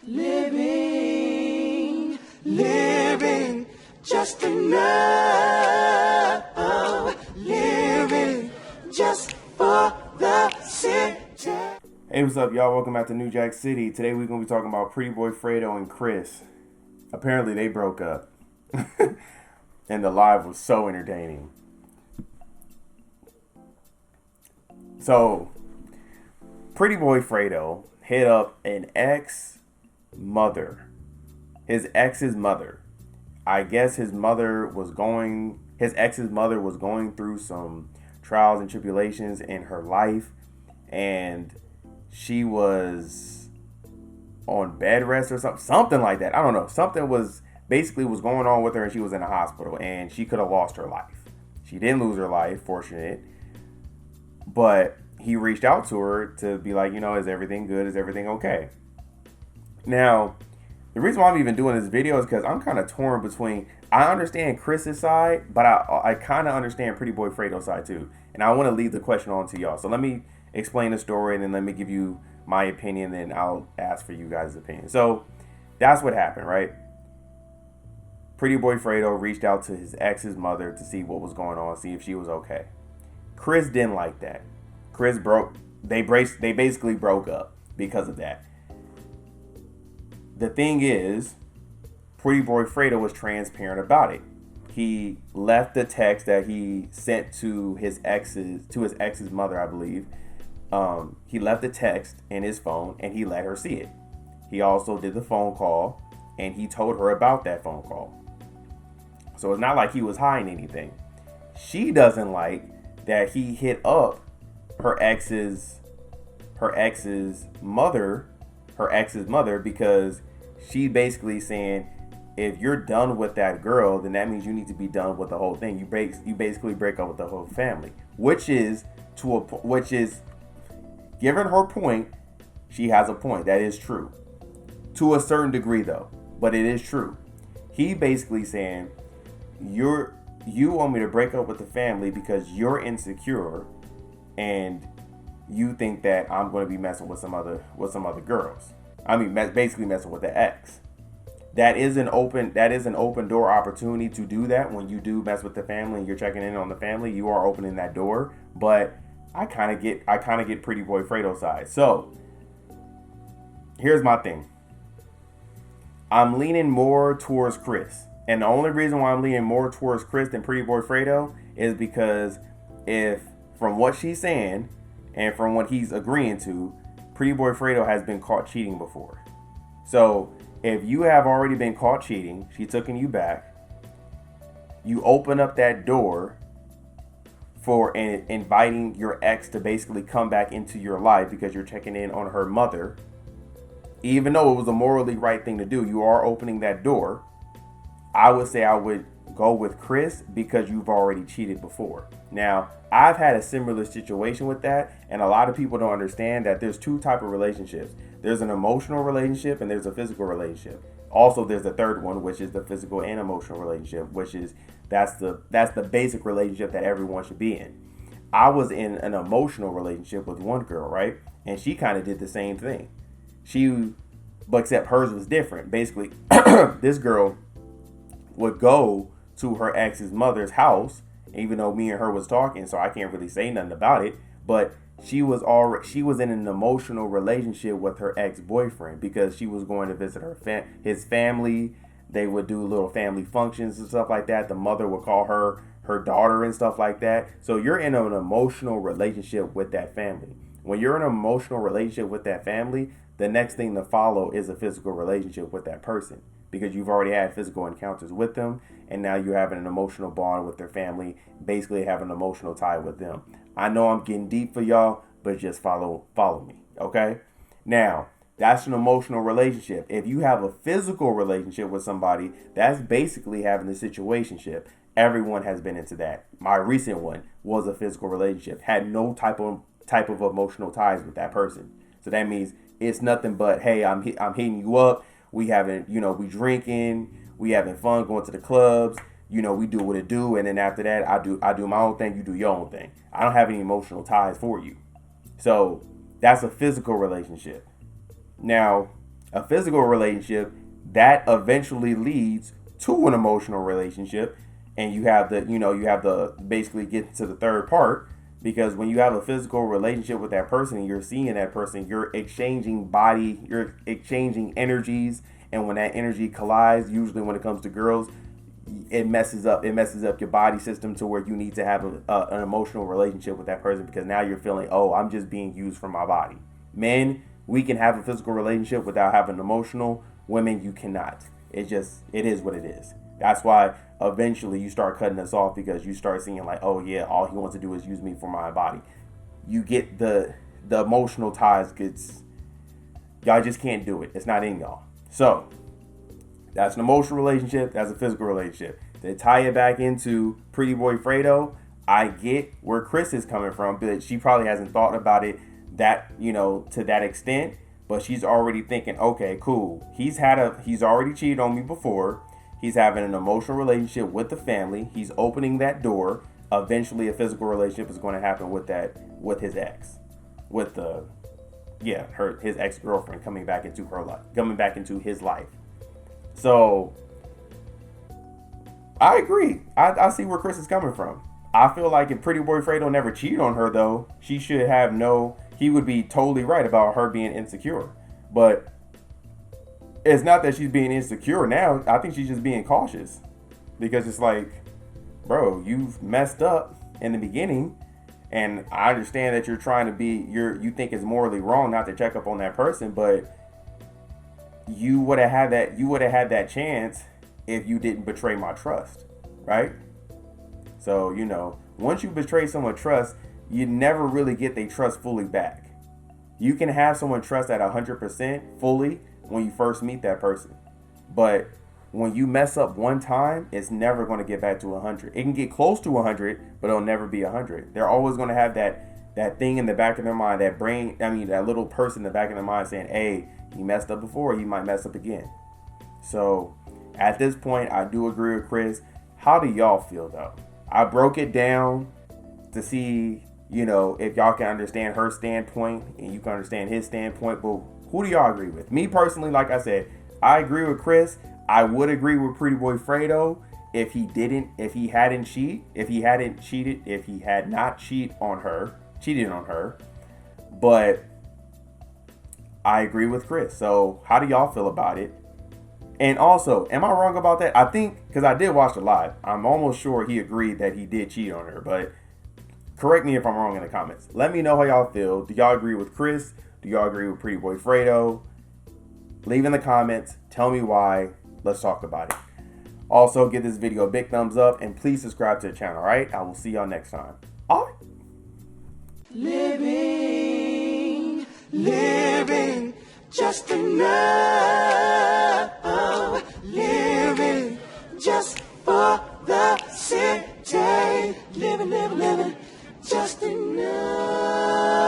living just enough, living just for the city. Hey, what's up, y'all? Welcome back to New Jack City. Today we're going to be talking about Prettyboyfredo and Kris. Apparently they broke up. And the live was so entertaining. So, Prettyboyfredo hit up an ex-mother. His ex's mother. I guess his ex's mother was going through some trials and tribulations in her life. And she was on bed rest or something like that. I don't know. Something was going on with her, and she was in a hospital, and she could have lost her life. She didn't lose her life, fortunate. But he reached out to her to be like, is everything good? Is everything okay? Now, the reason why I'm even doing this video is because I'm kind of torn between, I understand Kris's side, but I kind of understand Prettyboyfredo's side too. And I want to leave the question on to y'all. So let me explain the story, and then let me give you my opinion, then I'll ask for you guys' opinion. So that's what happened, right? Prettyboyfredo reached out to his ex's mother to see what was going on, see if she was okay. Kris didn't like that. They basically broke up because of that. The thing is, Prettyboyfredo was transparent about it. He left the text that he sent to his ex's mother, I believe. He left the text in his phone, and he let her see it. He also did the phone call, and he told her about that phone call. So it's not like he was hiding anything. She doesn't like that he hit up her ex's mother, because she basically saying, if you're done with that girl, then that means you need to be done with the whole thing. You basically break up with the whole family, which is given her point, she has a point. That is true to a certain degree, though, but it is true. He basically saying, you want me to break up with the family because you're insecure and you think that I'm going to be messing with some other girls. I mean, basically messing with the ex. That is an open door opportunity to do that. When you do mess with the family and you're checking in on the family, you are opening that door. But I kind of get Prettyboyfredo's side. So here's my thing. I'm leaning more towards Kris. And the only reason why I'm leaning more towards Kris than Prettyboyfredo is because from what she's saying and from what he's agreeing to, Prettyboyfredo has been caught cheating before. So if you have already been caught cheating, she taking you back, you open up that door for inviting your ex to basically come back into your life because you're checking in on her mother. Even though it was a morally right thing to do, you are opening that door. I would say I would go with Kris because you've already cheated before. Now, I've had a similar situation with that, and a lot of people don't understand that there's two types of relationships. There's an emotional relationship and there's a physical relationship. Also, there's a third one, which is the physical and emotional relationship, that's the basic relationship that everyone should be in. I was in an emotional relationship with one girl, right? And she kind of did the same thing. But except hers was different. Basically, this girl would go to her ex's mother's house, even though me and her was talking, so I can't really say nothing about it. But she was in an emotional relationship with her ex-boyfriend because she was going to visit his family. They would do little family functions and stuff like that. The mother would call her daughter and stuff like that. So you're in an emotional relationship with that family. When you're in an emotional relationship with that family, the next thing to follow is a physical relationship with that person, because you've already had physical encounters with them, and now you're having an emotional bond with their family, basically having an emotional tie with them. I know I'm getting deep for y'all, but just follow me, okay? Now, that's an emotional relationship. If you have a physical relationship with somebody, that's basically having a situationship. Everyone has been into that. My recent one was a physical relationship, had no type of emotional ties with that person. So that means it's nothing but, hey, I'm hitting you up. We having, we drinking, we having fun, going to the clubs. We do what it do, and then after that, I do my own thing. You do your own thing. I don't have any emotional ties for you. So that's a physical relationship. Now, A physical relationship that eventually leads to an emotional relationship, and you have the basically get to the third part, because when you have a physical relationship with that person and you're seeing that person, you're exchanging you're exchanging energies, and when that energy collides, usually when it comes to girls, it messes up your body system to where you need to have an emotional relationship with that person, because now you're feeling, oh, I'm just being used for my body. Men, we can have a physical relationship without having emotional. Women, you cannot. It is what it is. That's why eventually you start cutting us off, because you start seeing like, oh yeah, all he wants to do is use me for my body. You get the emotional ties y'all just can't do it. It's not in y'all. So that's an emotional relationship. That's a physical relationship. To tie it back into Prettyboyfredo, I get where Kris is coming from, but she probably hasn't thought about it to that extent. But she's already thinking, okay, cool. He's already cheated on me before. He's having an emotional relationship with the family. He's opening that door. Eventually, a physical relationship is going to happen with his ex, his ex-girlfriend coming back into her life, coming back into his life. So I agree. I see where Kris is coming from. I feel like if Prettyboyfredo never cheated on her, though, he would be totally right about her being insecure. But it's not that she's being insecure now. I think she's just being cautious, because it's like, bro, you've messed up in the beginning, and I understand that you're trying to you think it's morally wrong not to check up on that person, but you would have had that chance if you didn't betray my trust, right? So, once you betray someone's trust, you never really get their trust fully back. You can have someone trust at 100% fully when you first meet that person. But when you mess up one time, it's never going to get back to 100. It can get close to 100, but it'll never be 100. They're always going to have that thing in the back of their mind, that little person in the back of their mind saying, hey, he messed up before, he might mess up again. So at this point, I do agree with Kris. How do y'all feel, though? I broke it down to see, if y'all can understand her standpoint and you can understand his standpoint. But who do y'all agree with? Me personally, like I said, I agree with Kris. I would agree with Prettyboyfredo if he had not cheated on her. But I agree with Kris. So how do y'all feel about it? And also, am I wrong about that? I think, because I did watch it live, I'm almost sure he agreed that he did cheat on her. But correct me if I'm wrong in the comments. Let me know how y'all feel. Do y'all agree with Kris? Do y'all agree with Prettyboyfredo? Leave in the comments. Tell me why. Let's talk about it. Also, give this video a big thumbs up, and please subscribe to the channel, all right? I will see y'all next time. All right. Living just enough. Living just for the city. Living just enough.